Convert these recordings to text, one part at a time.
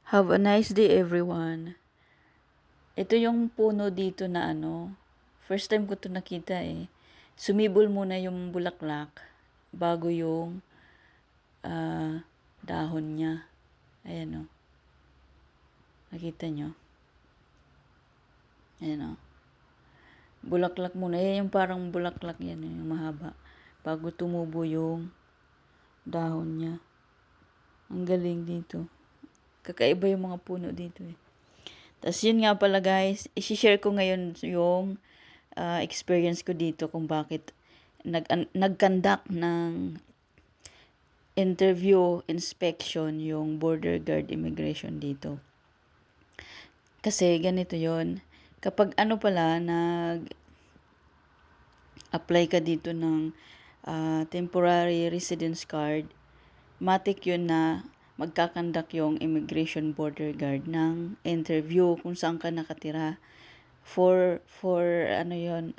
Have a nice day, everyone. Ito yung puno dito na first time ko to nakita eh. Sumibol muna yung bulaklak bago yung dahon niya. Ayan o. Nakita nyo? Ayan o. Bulaklak muna. Yan yung parang bulaklak yan, yung mahaba. Bago tumubo yung dahon niya. Ang galing dito. Kakaiba yung mga puno dito eh. Tapos yun nga pala guys, isi-share ko ngayon yung experience ko dito kung bakit nag-conduct ng interview inspection yung border guard immigration dito. Kasi ganito yon, kapag pala nag-apply ka dito ng temporary residence card, matik yun na magkakandak yung immigration border guard ng interview kung saan ka nakatira for yun,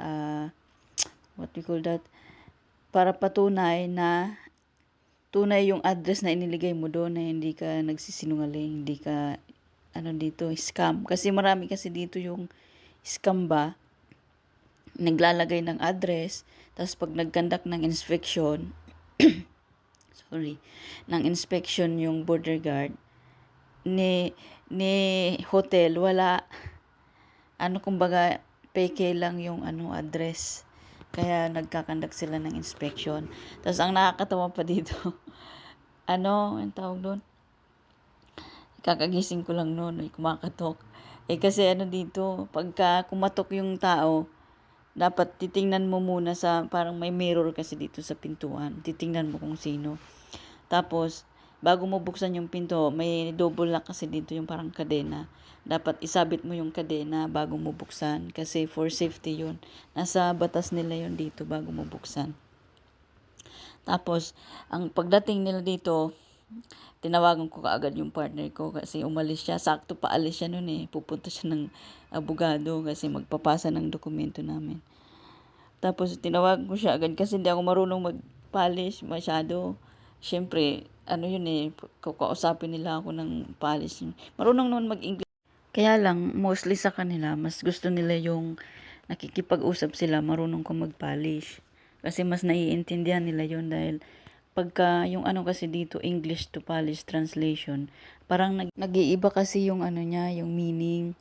what we call that, para patunay na tunay yung address na iniligay mo doon, na hindi ka nagsisinungaling, hindi ka dito scam, kasi marami kasi dito yung scam ba, naglalagay ng address, tapos pag nagkandak ng inspection ng inspection yung border guard ni hotel, wala kumbaga peke lang yung address, kaya nagkakandak sila ng inspection. Tapos ang nakakatawa pa dito ang tawag doon, kakagising ko lang noon, kumakatok kasi dito, pagka kumatok yung tao, dapat titingnan mo muna sa, parang may mirror kasi dito sa pintuan, titingnan mo kung sino. Tapos, bago mo buksan yung pinto, may double lock kasi dito yung parang kadena. Dapat isabit mo yung kadena bago mo buksan kasi for safety yun. Nasa batas nila yun dito bago mo buksan. Tapos, ang pagdating nila dito, tinawagan ko kaagad yung partner ko kasi umalis siya. Sakto paalis siya nun eh. Pupunta siya ng abogado kasi magpapasa ng dokumento namin. Tapos, tinawagan ko siya agad kasi hindi ako marunong mag-polish masyado. Siyempre, yun eh, kakausapin nila ako ng polish. Marunong naman mag-English. Kaya lang, mostly sa kanila, mas gusto nila yung nakikipag-usap sila, marunong kong mag-polish. Kasi mas naiintindihan nila yun dahil pagka yung kasi dito, English to polish translation, parang nag-iiba kasi yung niya, yung meaning.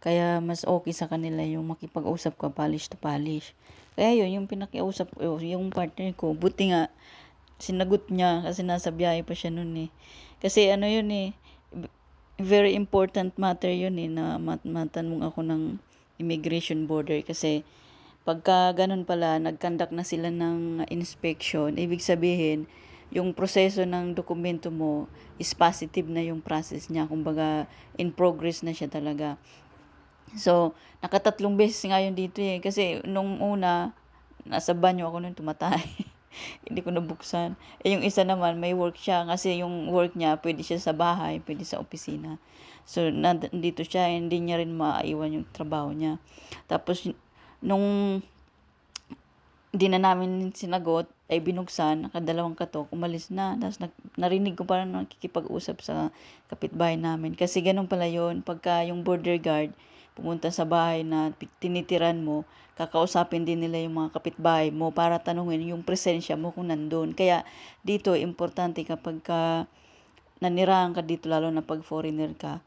Kaya mas okay sa kanila yung makipag-usap ka polish to polish. Kaya yun, yung pinakiusap ko, yung partner ko, buti nga, sinagot niya kasi nasa biyahe pa siya noon eh. Kasi yun eh, very important matter yun eh, na matanong ako ng immigration border kasi pagka ganun pala, nag-conduct na sila ng inspection, ibig sabihin, yung proseso ng dokumento mo is positive na yung process niya. Kumbaga, in progress na siya talaga. So, nakatatlong beses nga yun dito eh. Kasi nung una, nasa banyo ako nung tumatay. Hindi ko nabuksan. Yung isa naman, may work siya. Kasi yung work niya, pwede siya sa bahay, pwede sa opisina. So, nandito siya, hindi niya rin maiwan yung trabaho niya. Tapos, nung hindi na namin sinagot, ay binuksan, nakadalawang katok, umalis na. Tapos narinig ko parang nakikipag-usap sa kapitbahay namin. Kasi ganun pala yun, pagka yung border guard pumunta sa bahay na tinitiran mo, kakausapin din nila yung mga kapitbahay mo para tanungin yung presensya mo kung nandun. Kaya dito, importante kapag nanirahan ka dito, lalo na pag foreigner ka,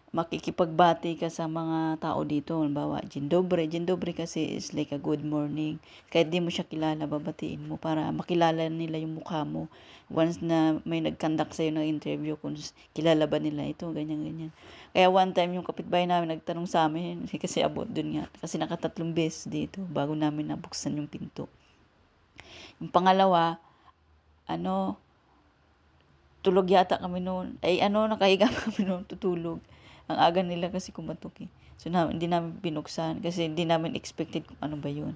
makikipagbati ka sa mga tao dito. Halimbawa, Dzień dobry kasi is like a good morning. Kahit di mo siya kilala, babatiin mo para makilala nila yung mukha mo. Once na may nag-conduct sa'yo ng interview, kung kilala ba nila ito, ganyan. Kaya one time yung kapitbahay namin nagtanong sa amin, kasi abot dun nga. Kasi nakatatlong beses dito bago namin nabuksan yung pinto. Yung pangalawa, tulog yata kami noon. Nakahiga kami noon, tutulog. Ang aga nila kasi kumatok eh. So, hindi namin binuksan kasi hindi namin expected kung ano ba yun.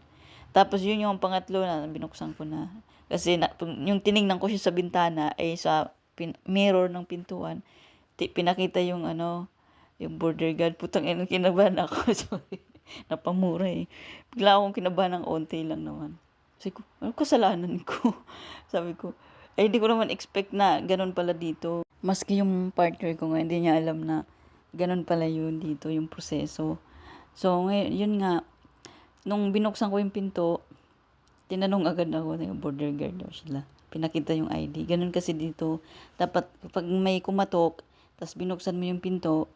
Tapos, yun yung pangatlo na binuksan ko na. Kasi, yung tiningnan ko siya sa bintana ay sa mirror ng pintuan. Pinakita yung yung border guard. Putang ina, kinabahan ako. Sorry. Napamura eh. Bigla akong kinabahan ng onte lang naman. Sabi ko, ano kasalanan ko? Sabi ko, hindi ko naman expect na ganun pala dito. Maski yung partner ko nga, hindi niya alam na ganun pala yun dito, yung proseso. So, ngayon, yun nga, nung binuksan ko yung pinto, tinanong agad ako na yung border guard daw sila. Pinakita yung ID. Ganun kasi dito. Dapat, pag may kumatok, tapos binuksan mo yung pinto,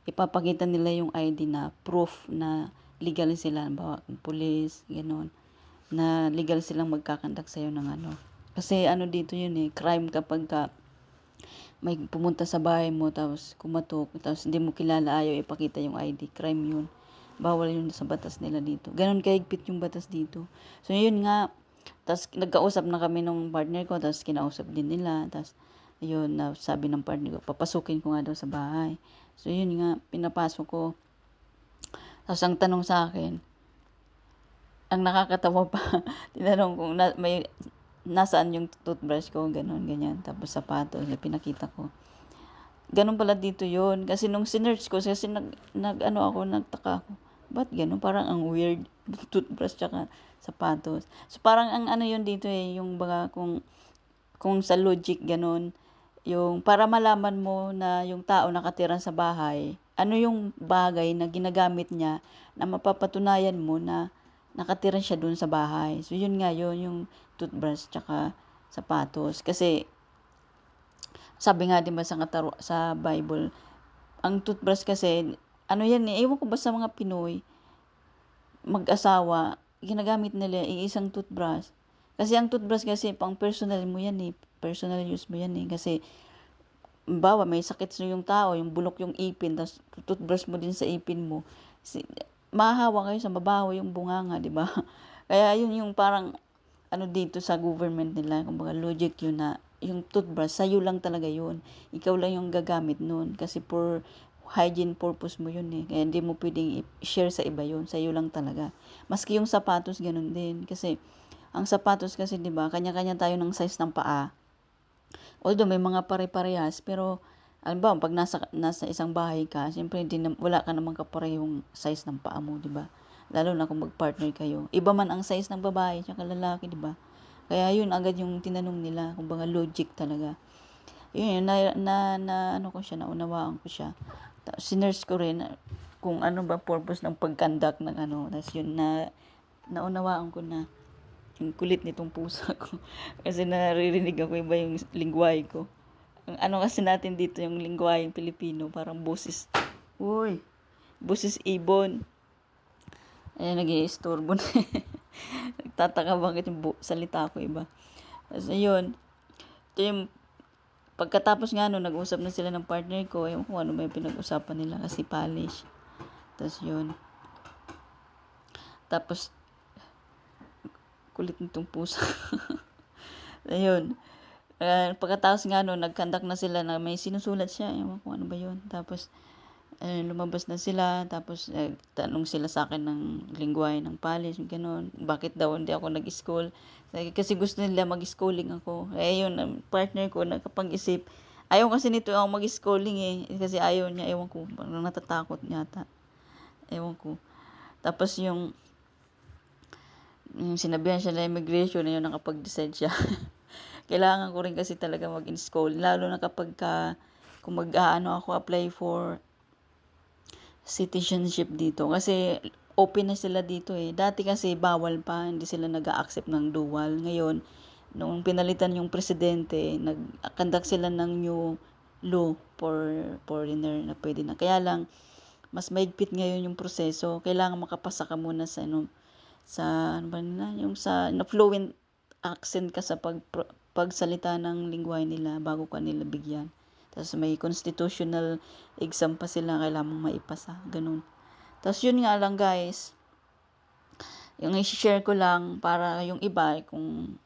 ipapakita nila yung ID na proof na legal sila. Bawa, police, ganun. Na legal silang magkakandak sa'yo ng ano. Kasi ano dito yun crime kapag ka may pumunta sa bahay mo, tapos kumatok, tapos hindi mo kilala, ayaw ipakita yung ID. Crime yun. Bawal yun sa batas nila dito. Ganon kahigpit yung batas dito. So, yun nga. Tapos, nagkausap na kami nung partner ko, tapos kinausap din nila. Tapos, yun, sabi ng partner ko, papasukin ko nga daw sa bahay. So, yun nga, pinapasok ko. Tapos, ang tanong sa akin, ang nakakatawa pa, tinanong kung nasaan yung toothbrush ko, ganon, ganyan. Tapos, sapatos, pinakita ko. Ganun pala dito yun. Kasi nung sinearch ko, kasi nagtaka ako. Ba't ganun? Parang ang weird. Toothbrush tsaka sapatos. So, parang ang ano yun dito yung baga kung sa logic ganun, yung para malaman mo na yung tao nakatira sa bahay, ano yung bagay na ginagamit niya na mapapatunayan mo na nakatira siya dun sa bahay. So, yun nga yun, yung toothbrush tsaka sapatos. Kasi, sabi nga din ba sa Bible, ang toothbrush kasi, ano yan ewan ko ba sa mga Pinoy, mag-asawa, ginagamit nila isang toothbrush. Kasi ang toothbrush kasi, pang personal mo yan personal use mo yan kasi, bawa may sakit sa yung tao, yung bulok yung ipin, tapos toothbrush mo din sa ipin mo, mahahawa kayo sa mabaho yung bunganga, di ba? Kaya yun yung parang, ano dito sa government nila, kumbaga logic yun na, yung toothbrush, sa'yo lang talaga yun. Ikaw lang yung gagamit nun. Kasi for hygiene purpose mo yun Kaya hindi mo pwedeng i-share sa iba yun. Sa'yo lang talaga. Maski yung sapatos, ganun din. Kasi, ang sapatos kasi, di ba, kanya-kanya tayo ng size ng paa. Although, may mga pare-parehas, pero, alam ba, pag nasa isang bahay ka, siyempre, wala ka namang kaparehong size ng paa mo, di ba? Lalo na kung mag-partner kayo. Iba man ang size ng babae, tsaka lalaki, di ba? Kaya yun agad yung tinanong nila, kumbaga logic talaga. Yun, ano ko siya, naunawaan ko siya. Tapos, sinerge ko rin kung ano ba purpose ng pag-conduct ng ano. Tapos yun, naunawaan ko na yung kulit nitong pusa ko. Kasi naririnig ako iba yung lingwahe ko. Ang ano kasi natin dito, yung lingwahe yung Pilipino, parang boses. Uy, boses ibon. Ayan, nag-i-istorbo na. Nagtataka bakit yung salita ko iba. Tapos, ayun. Ito yung, pagkatapos nga nag-usap na sila ng partner ko, ewan ko ano ba yung pinag-usapan nila kasi polish. Tapos, yun. Tapos, kulit nitong pusa. Ayun. Pagkatapos nga nag-conduct na sila na may sinusulat siya. Ewan ko ano ba yun. Tapos, lumabas na sila. Tapos, tanong sila sa akin ng lingwahe ng polish. Ganon. Bakit daw hindi ako nag-school? Kasi gusto nila mag-schooling ako. Yun, partner ko, nakapag-isip. Ayaw kasi nito ako mag-schooling Kasi ayaw niya. Ewan ko. Parang natatakot yata. Ewan ko. Tapos yung sinabihan siya na immigration na yun, nakapag-decide siya. Kailangan ko rin kasi talaga mag-in-school. Lalo na kapag kung ako apply for citizenship dito. Kasi open na sila dito Dati kasi bawal pa, hindi sila nag-a-accept ng dual. Ngayon, nung pinalitan yung presidente, nag-conduct sila ng new law for foreigner na pwede na. Kaya lang, mas maigpit ngayon yung proseso. Kailangan makapasa ka muna sa ano ba nila, yung sa fluent accent ka sa pagsalita ng lingwahe nila bago ka nila bigyan. Tapos may constitutional exam pa sila, kailangan mong maipasa. Ganun. Tapos yun nga lang guys, yung i-share ko lang para yung iba, kung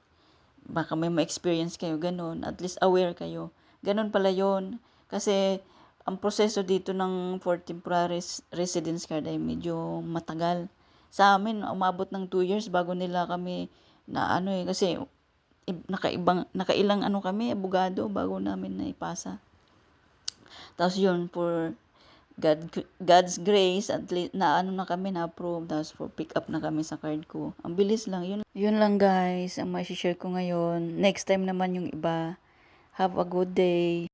baka may ma-experience kayo, ganun. At least aware kayo. Ganun pala yun. Kasi ang proseso dito ng for temporary residence card ay medyo matagal. Sa amin, umabot ng 2 years bago nila kami na kasi nakailang kami, abogado, bago namin naipasa. Tapos yun, for God's grace, at least na kami, na-approve, tapos for pick up na kami sa card ko. Ang bilis lang, yun lang guys, ang ma-share ko ngayon. Next time naman yung iba. Have a good day.